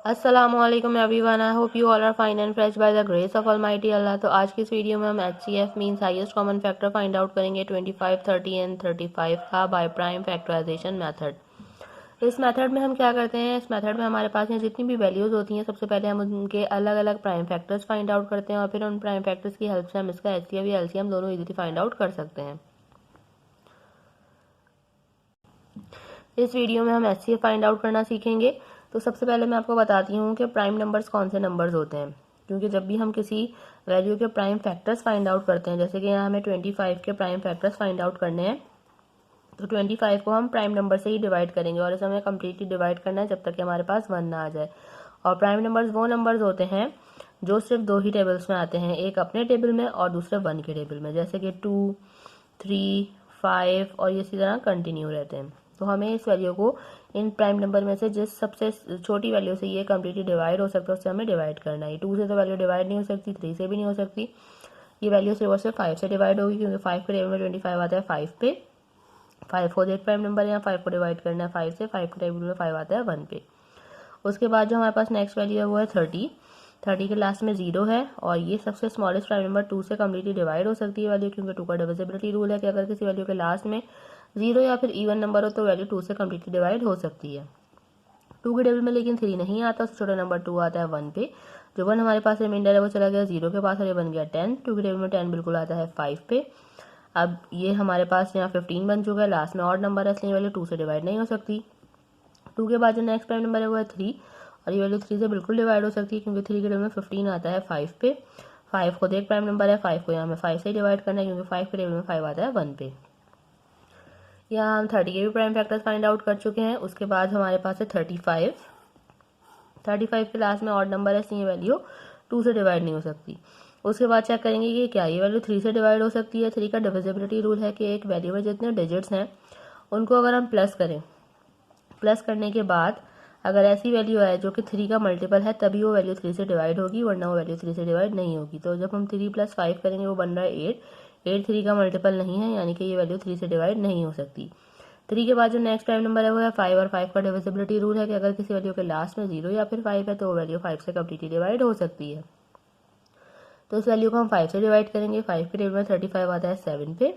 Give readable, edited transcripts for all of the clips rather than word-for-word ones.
अस्सलामुअलैकुम everyone, I hope you all are fine and fresh by the grace of almighty Allah. तो आज की इस वीडियो में हम HCF means highest common factor find out करेंगे 25, 30 एंड 35 का बाय प्राइम फैक्टराइजेशन मेथड। इस मेथड में हम क्या करते हैं, इस मेथड में हमारे पास जितनी भी वैल्यूज होती हैं सबसे पहले हम उनके अलग अलग प्राइम फैक्टर्स फाइंड आउट करते हैं और फिर उन प्राइम फैक्टर्स की हेल्प से हम इसका HCF या LCM दोनों इजीली फाइंड आउट कर सकते हैं। इस वीडियो में हम HCF फाइंड आउट करना सीखेंगे। तो सबसे पहले मैं आपको बताती हूँ कि प्राइम नंबर्स कौन से नंबर्स होते हैं, क्योंकि जब भी हम किसी वैल्यू के प्राइम फैक्टर्स फाइंड आउट करते हैं, जैसे कि यहाँ हमें 25 के प्राइम फैक्टर्स फाइंड आउट करने हैं, तो 25 को हम प्राइम नंबर से ही डिवाइड करेंगे और इसे हमें कम्प्लीटली डिवाइड करना है जब तक कि हमारे पास 1 ना आ जाए। और प्राइम नंबर्स वो नंबर्स होते हैं जो सिर्फ 2 ही टेबल्स में आते हैं, एक अपने टेबल में और दूसरे 1 के टेबल में, जैसे कि 2, 3, 5 और इसी तरह कंटिन्यू रहते हैं। तो हमें इस वैल्यू को इन प्राइम नंबर में से जिस सबसे छोटी वैल्यू से ये कम्प्लीटली डिवाइड हो सकता है उससे हमें डिवाइड करना है। 2 से तो वैल्यू डिवाइड नहीं हो सकती, 3 से भी नहीं हो सकती, ये वैल्यू सिर्फ और सिर्फ 5 से डिवाइड होगी, क्योंकि 5 के टेबल में 25 आता है 5 पे। 5 खुद एक प्राइम नंबर है, यहाँ 5 को डिवाइड करना है 5 से, 5 के टेबल में 5 आता है 1 पे। उसके बाद जो हमारे पास नेक्स्ट वैल्यू है वो है 30। 30 के लास्ट में 0 है और ये सबसे स्मॉलेस्ट प्राइम नंबर 2 से कम्प्लीटली डिवाइड हो सकती है वैल्यू, क्योंकि 2 का डिविजिबिलिटी रूल है कि अगर किसी वैल्यू के लास्ट में 0 या फिर इवन नंबर हो तो वैल्यू 2 से कम्प्लीटली डिवाइड हो सकती है। 2 के टेबल में लेकिन 3 नहीं आता, उससे छोटा नंबर 2 आता है 1 पे। जो 1 हमारे पास रिमाइंडर है वो चला गया 0 के पास और ये बन गया 10। 2 के टेबल में 10 बिल्कुल आता है 5 पे। अब ये हमारे पास यहाँ 15 बन चुका है, लास्ट में ऑड नंबर है इसलिए वैल्यू 2 से डिवाइड नहीं हो सकती। 2 के बाद जो नेक्स्ट प्राइम नंबर है वो है 3 और ये वैल्यू 3 से बिल्कुल डिवाइड हो सकती है, क्योंकि 3 के टेबल में 15 आता है 5 पे। 5 खुद एक प्राइम नंबर है, 5 को यहाँ में 5 से डिवाइड करना है, क्योंकि 5 के टेबल में 5 आता है 1 पे। यहाँ हम 30 के भी प्राइम फैक्टर्स फाइंड आउट कर चुके हैं। उसके बाद हमारे पास है 35। 35 के लास्ट में ऑड नंबर है इसलिए वैल्यू 2 से डिवाइड नहीं हो सकती। उसके बाद चेक करेंगे कि क्या ये वैल्यू 3 से डिवाइड हो सकती है। 3 का डिविजिबिलिटी रूल है कि एक वैल्यू में जितने डिजिट्स हैं उनको अगर हम प्लस करें, प्लस करने के बाद अगर ऐसी वैल्यू आए जो कि 3 का मल्टीपल है तभी वो वैल्यू 3 से डिवाइड होगी, वरना वो वैल्यू 3 से डिवाइड नहीं होगी। तो जब हम 3 + 5 करेंगे वो बन रहा है 8। 8 3 का मल्टीपल नहीं है, यानी कि ये वैल्यू 3 से डिवाइड नहीं हो सकती। 3 के बाद जो नेक्स्ट प्राइम नंबर है वो है 5 और 5 का डिविजिबिलिटी रूल है कि अगर किसी वैल्यू के लास्ट में 0 या फिर 5 है तो वो वैल्यू 5 से कम्प्लीटली डिवाइड हो सकती है। तो इस वैल्यू को हम 5 से डिवाइड करेंगे। 5 के टेबल में 35 आता है 7 पे।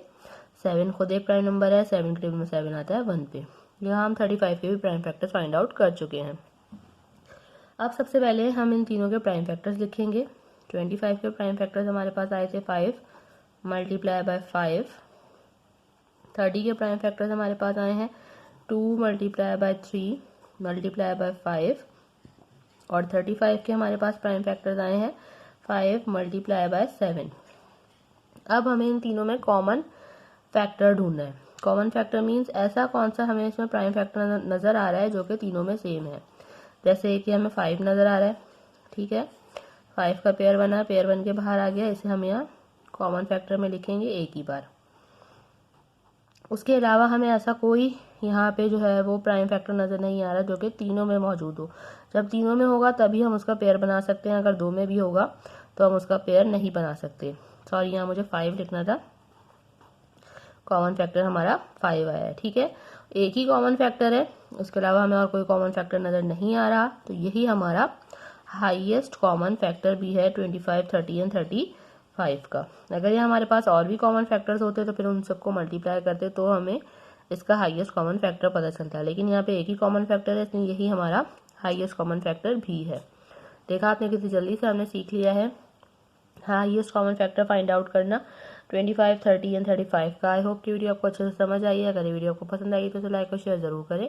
7 खुद एक प्राइम नंबर है, 7 के टेबल में 7 आता है 1 पे। यहाँ हम 35 के भी प्राइम फैक्टर्स फाइंड आउट कर चुके हैं। अब सबसे पहले हम इन तीनों के प्राइम फैक्टर्स लिखेंगे। 25 के प्राइम फैक्टर्स हमारे पास आए थे 5 मल्टीप्लाई बाय 5। 30 के प्राइम फैक्टर्स हमारे पास आए हैं 2 मल्टीप्लाई बाय 3 मल्टीप्लाई बाय 5। और 35 के हमारे पास प्राइम फैक्टर्स आए हैं 5 मल्टीप्लाई बाय 7। अब हमें इन तीनों में कॉमन फैक्टर ढूंढना है। कॉमन फैक्टर मीन्स ऐसा कौन सा हमें इसमें प्राइम फैक्टर नज़र आ रहा है जो कि तीनों में सेम है। जैसे कि हमें 5 नज़र आ रहा है, ठीक है, 5 का पेयर बना, पेयर बन के बाहर आ गया, इसे हम यहाँ कॉमन फैक्टर में लिखेंगे एक ही बार। उसके अलावा हमें ऐसा कोई यहाँ पे जो है वो प्राइम फैक्टर नज़र नहीं आ रहा जो कि तीनों में मौजूद हो। जब तीनों में होगा तभी हम उसका पेयर बना सकते हैं, अगर 2 में भी होगा तो हम उसका पेयर नहीं बना सकते। सॉरी, यहाँ मुझे 5 लिखना था, कॉमन फैक्टर हमारा 5 आया है, ठीक है। एक ही कॉमन फैक्टर है, उसके अलावा हमें और कोई कॉमन फैक्टर नज़र नहीं आ रहा, तो यही हमारा हाईएस्ट कॉमन फैक्टर भी है 25, 30 एंड 35 का। अगर ये हमारे पास और भी कॉमन फैक्टर्स होते तो फिर उन सबको मल्टीप्लाई करते तो हमें इसका हाईएस्ट कॉमन फैक्टर पता चलता है, लेकिन यहाँ पे एक ही कॉमन फैक्टर है इसलिए यही हमारा हाईएस्ट कॉमन फैक्टर भी है। देखा आपने, कितनी जल्दी से हमने सीख लिया है highest common factor find out करना 25, 30 एंड 35 का। आई होप कि वीडियो आपको अच्छे से समझ आई है। अगर ये वीडियो आपको पसंद आई तो इसे लाइक और शेयर जरूर करें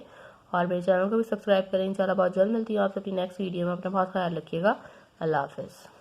और मेरे चैनल को भी सब्सक्राइब करें। इंशाल्लाह बहुत जल्द मिलती हूँ आपसे अपनी नेक्स्ट वीडियो में। अपना बहुत ख्याल रखिएगा। अल्लाह हाफिज़।